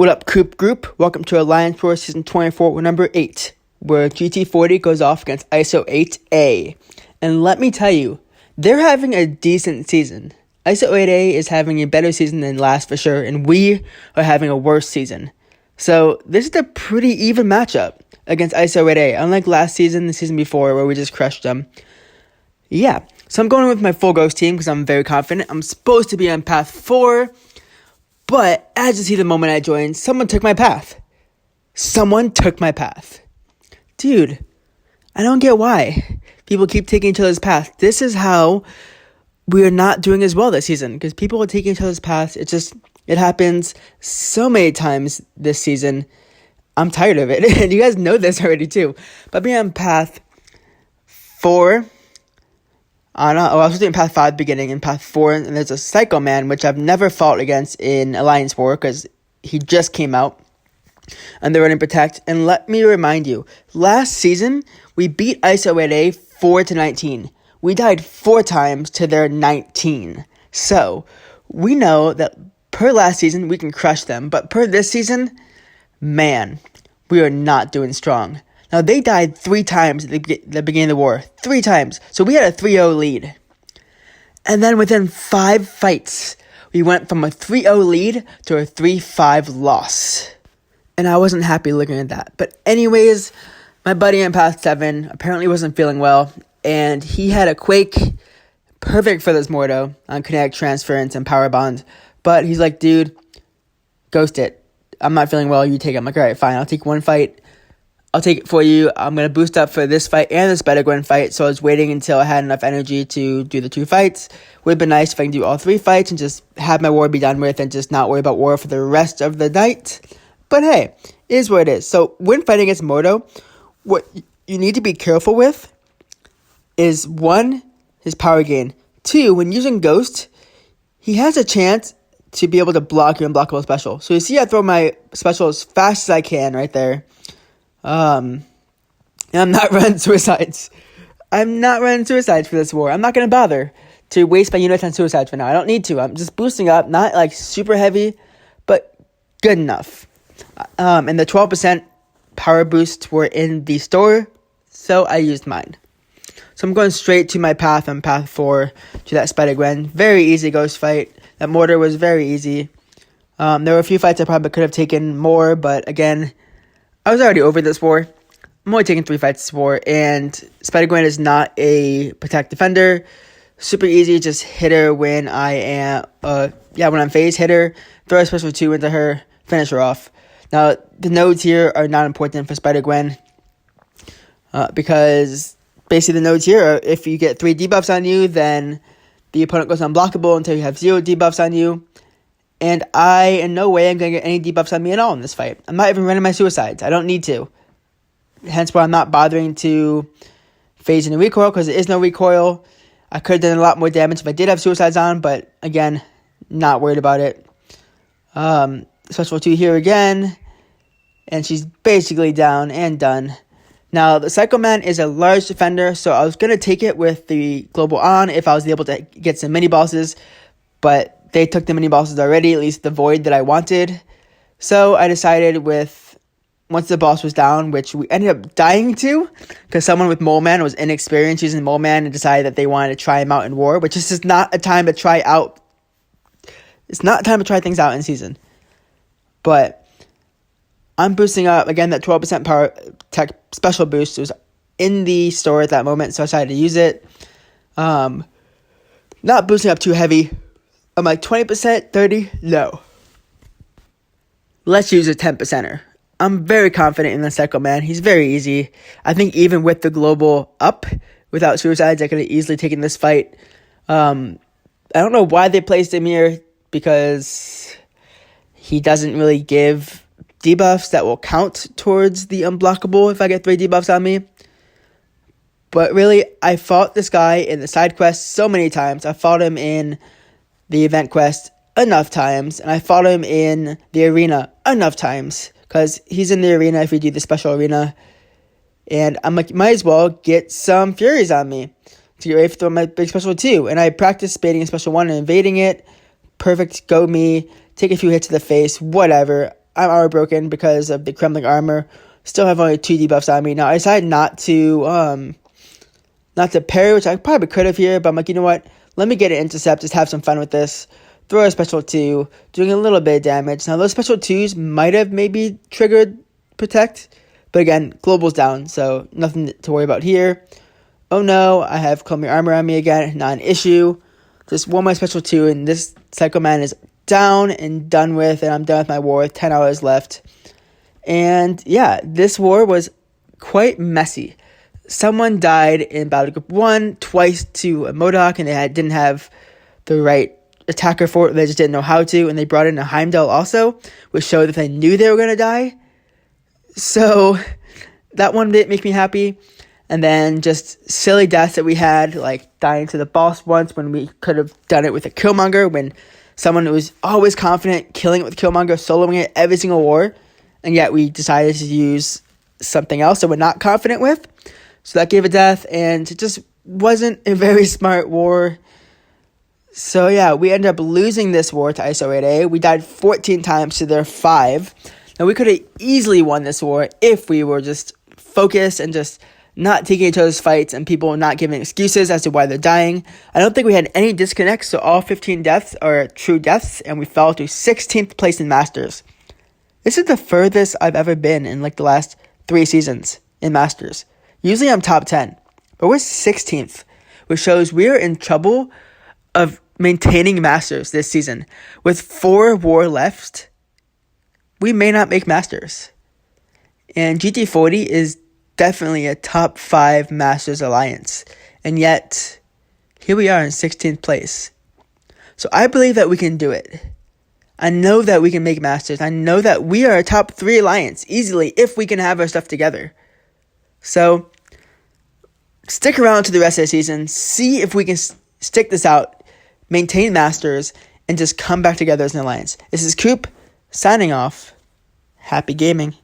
What up, Coop Group? Welcome to Alliance War Season 24 with number 8, where GT40 goes off against Iso8A. And let me tell you, they're having a decent season. Iso8A is having a better season than last for sure, and we are having a worse season. So this is a pretty even matchup against Iso8A, unlike last season, the season before, where we just crushed them. Yeah, so I'm going with my full ghost team because I'm very confident. I'm supposed to be on path 4. But, as you see the moment I joined, someone took my path. Dude, I don't get why people keep taking each other's path. This is how we are not doing as well this season. Because people are taking each other's paths. It happens so many times this season. I'm tired of it. And you guys know this already too. But being on path 4... I was doing path 5 beginning and path 4, and there's a Psycho Man, which I've never fought against in Alliance War, because he just came out, and they're running Protect, and let me remind you, last season, we beat Iso8A 4-19. We died 4 times to their 19. So, we know that per last season, we can crush them, but per this season, man, we are not doing strong. Now, they died 3 times at the beginning of the war. 3 times. So we had a 3-0 lead. And then within 5 fights, we went from a 3-0 lead to a 3-5 loss. And I wasn't happy looking at that. But anyways, my buddy in path 7 apparently wasn't feeling well. And he had a Quake perfect for this Mordo on kinetic, transference, and power bond. But he's like, dude, ghost it. I'm not feeling well. You take it. I'm like, all right, fine. I'll take 1 fight. I'll take it for you. I'm going to boost up for this fight and the spidergwen fight, so I was waiting until I had enough energy to do the 2 fights. Would have been nice if I can do all 3 fights and just have my war be done with and just not worry about war for the rest of the night. But hey, it is what it is. So when fighting against Mordo, what you need to be careful with is 1, his power gain. 2, when using Ghost, he has a chance to be able to block your unblockable special. So you see I throw my special as fast as I can right there. And I'm not running suicides. I'm not running suicides for this war. I'm not going to bother to waste my units on suicides for now. I don't need to. I'm just boosting up, not like super heavy, but good enough. And the 12% power boosts were in the store, so I used mine. So I'm going straight to my path on path 4 to that spidergwen. Very easy ghost fight. That mortar was very easy. There were a few fights I probably could have taken more, but again, I was already over this war. I'm only taking 3 fights this war, and spidergwen is not a protect defender. Super easy, just hit her when I am, when I'm phased, hit her, throw a special 2 into her, finish her off. Now, the nodes here are not important for spidergwen, because basically the nodes here are, if you get 3 debuffs on you, then the opponent goes unblockable until you have 0 debuffs on you. And in no way am going to get any debuffs on me at all in this fight. I'm not even running my suicides. I don't need to. Hence why I'm not bothering to phase into recoil, because there is no recoil. I could have done a lot more damage if I did have suicides on, but again, not worried about it. Special 2 here again. And she's basically down and done. Now, the Psycho Man is a large defender, so I was going to take it with the global on if I was able to get some mini bosses. But they took the mini bosses already, at least the void that I wanted. So I decided once the boss was down, which we ended up dying to, because someone with Mole Man was inexperienced using Mole Man and decided that they wanted to try him out in war, which is just not a time to try out. It's not a time to try things out in season. But I'm boosting up, again, that 12% power tech special boost was in the store at that moment, so I decided to use it. Not boosting up too heavy. I'm like 20%, 30, no. Let's use a 10%er. I'm very confident in the Psycho Man. He's very easy. I think even with the global up, without suicides, I could have easily taken this fight. I don't know why they placed him here, because he doesn't really give debuffs that will count towards the unblockable if I get 3 debuffs on me. But really, I fought this guy in the side quest so many times. I fought him in the event quest enough times, and I fought him in the arena enough times, because he's in the arena if we do the special arena, and I'm like, might as well get some furies on me to get ready to throw my big special 2, and I practiced baiting a special 1 and invading it. Perfect, go me, take a few hits to the face, whatever. I'm armor broken because of the crumbling armor. Still have only 2 debuffs on me. Now, I decided not to parry, which I probably could have here, but I'm like, you know what? Let me get an intercept, just have some fun with this. Throw a special 2, doing a little bit of damage. Now, those special 2s might have maybe triggered protect, but again, global's down, so nothing to worry about here. Oh no, I have clumping armor on me again, not an issue. Just one more special 2, and this Psycho Man is down and done with, and I'm done with my war, 10 hours left. And yeah, this war was quite messy. Someone died in Battle Group 1 twice to a Mcoc, and they didn't have the right attacker for it. They just didn't know how to, and they brought in a Heimdall also, which showed that they knew they were going to die. So that one didn't make me happy. And then just silly deaths that we had, like dying to the boss once when we could have done it with a Killmonger, when someone was always confident killing it with Killmonger, soloing it every single war, and yet we decided to use something else that we're not confident with. So that gave a death, and it just wasn't a very smart war. So yeah, we ended up losing this war to Iso8A. We died 14 times to their 5. Now, we could have easily won this war if we were just focused and just not taking each other's fights and people not giving excuses as to why they're dying. I don't think we had any disconnects, so all 15 deaths are true deaths, and we fell to 16th place in Masters. This is the furthest I've ever been in like the last 3 seasons in Masters. Usually I'm top 10, but we're 16th, which shows we're in trouble of maintaining Masters this season. With 4 war left, we may not make Masters. And GT40 is definitely a top 5 Masters alliance. And yet, here we are in 16th place. So I believe that we can do it. I know that we can make Masters. I know that we are a top 3 alliance easily if we can have our stuff together. So, stick around to the rest of the season. See if we can stick this out, maintain Masters, and just come back together as an alliance. This is Coop, signing off. Happy gaming.